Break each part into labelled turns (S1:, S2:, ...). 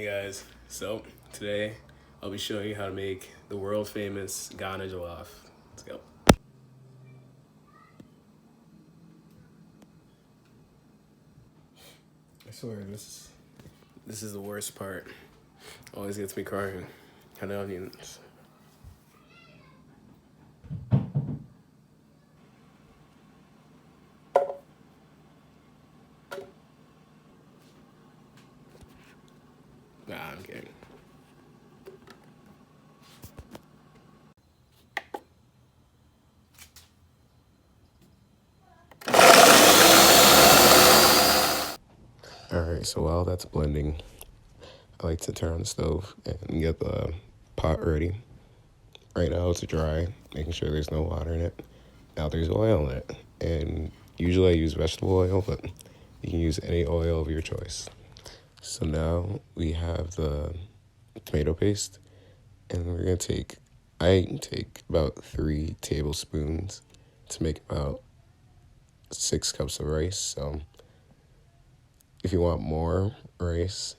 S1: Hey guys, so today I'll be showing you how to make the world famous Ghana Jollof. Let's go. I swear this is the worst part. Always gets me crying. Kind of onions. Nah, I'm kidding. Alright, so while that's blending, I like to turn on the stove and get the pot ready. Right now it's dry, making sure there's no water in it. Now there's oil in it, and usually I use vegetable oil, but you can use any oil of your choice. So now we have the tomato paste, and I take about 3 tablespoons to make about 6 cups of rice. So if you want more rice,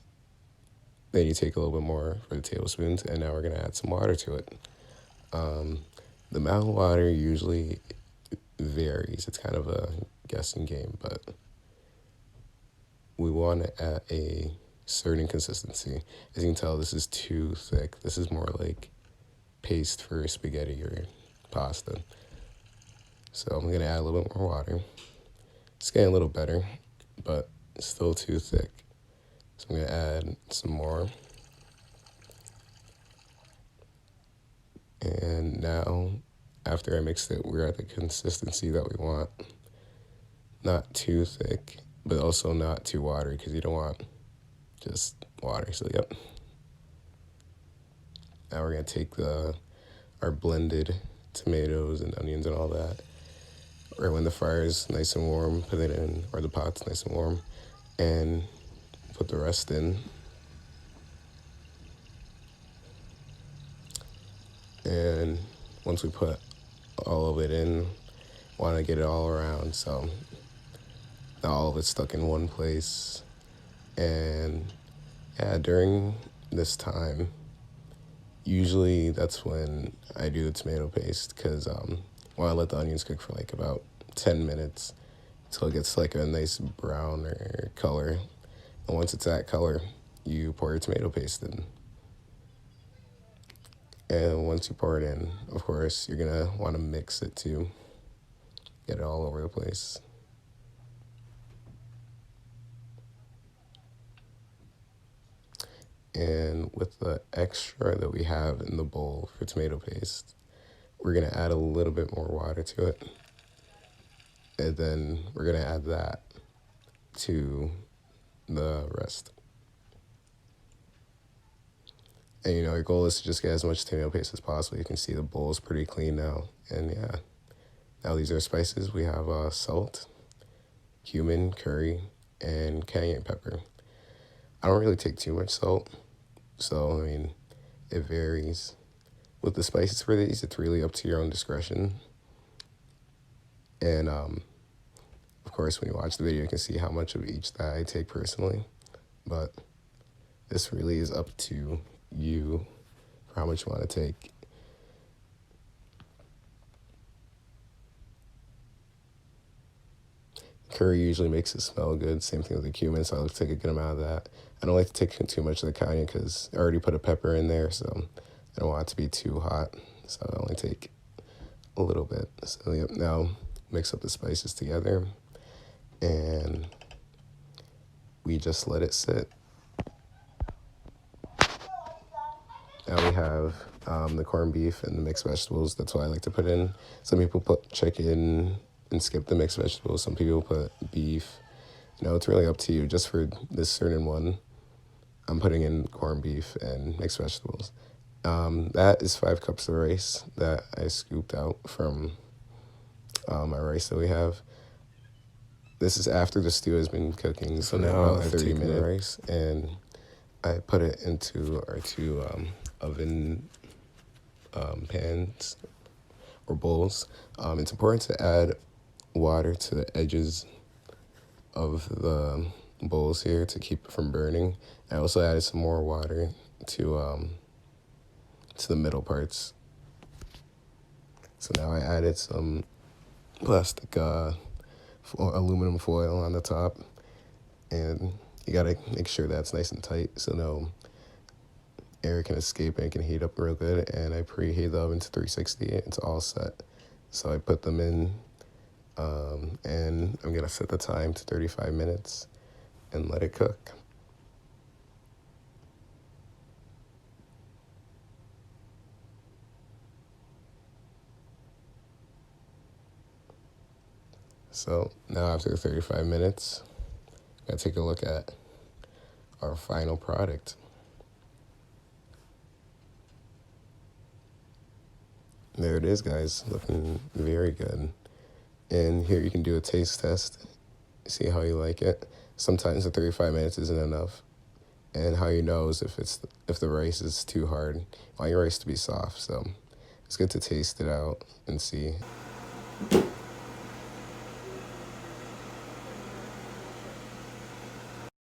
S1: then you take a little bit more for the tablespoons, and now we're gonna add some water to it. The amount of water usually varies. It's kind of a guessing game, but we want to add a certain consistency. As you can tell, this is too thick. This is more like paste for spaghetti or pasta. So I'm gonna add a little bit more water. It's getting a little better, but it's still too thick. So I'm gonna add some more. And now, after I mixed it, we're at the consistency that we want. Not too thick, but also not too watery, because you don't want just water. So yep. Now we're gonna take our blended tomatoes and onions and all that. Right when the fire's nice and warm, put it in, or the pot's nice and warm, and put the rest in. And once we put all of it in, want to get it all around, so not all of it's stuck in one place. And yeah, during this time, usually that's when I do the tomato paste, because I let the onions cook for like about 10 minutes until it gets like a nice brown or color. And once it's that color, you pour your tomato paste in. And once you pour it in, of course, you're gonna want to mix it too. Get it all over the place. And with the extra that we have in the bowl for tomato paste, we're gonna add a little bit more water to it. And then we're gonna add that to the rest. And your goal is to just get as much tomato paste as possible. You can see the bowl is pretty clean now. And yeah, now these are spices. We have salt, cumin, curry, and cayenne pepper. I don't really take too much salt, so I mean, it varies. With the spices for these, it's really up to your own discretion. And of course, when you watch the video, you can see how much of each that I take personally. But this really is up to you for how much you want to take. Curry usually makes it smell good. Same thing with the cumin, so I like to take a good amount of that. I don't like to take too much of the cayenne because I already put a pepper in there, so I don't want it to be too hot. So I only take a little bit. So yep, now mix up the spices together, and we just let it sit. Now we have the corned beef and the mixed vegetables. That's what I like to put in. Some people put chicken and skip the mixed vegetables. Some people put beef. It's really up to you. Just for this certain one, I'm putting in corned beef and mixed vegetables. That is 5 cups of rice that I scooped out from my rice that we have. This is after the stew has been cooking, so now about 30 minutes rice, and I put it into our 2 oven pans or bowls. It's important to add water to the edges of the bowls here to keep it from burning. I also added some more water to the middle parts. So now I added some plastic aluminum foil on the top, and you gotta make sure that's nice and tight so no air can escape and it can heat up real good. And I preheat the oven to 360. It's all set. So I put them in, and I'm gonna set the time to 35 minutes and let it cook. So now after 35 minutes, I take a look at our final product. There it is, guys, looking very good. And here you can do a taste test, see how you like it. Sometimes the 35 minutes isn't enough. And how you know is if the rice is too hard. You want your rice to be soft, so it's good to taste it out and see.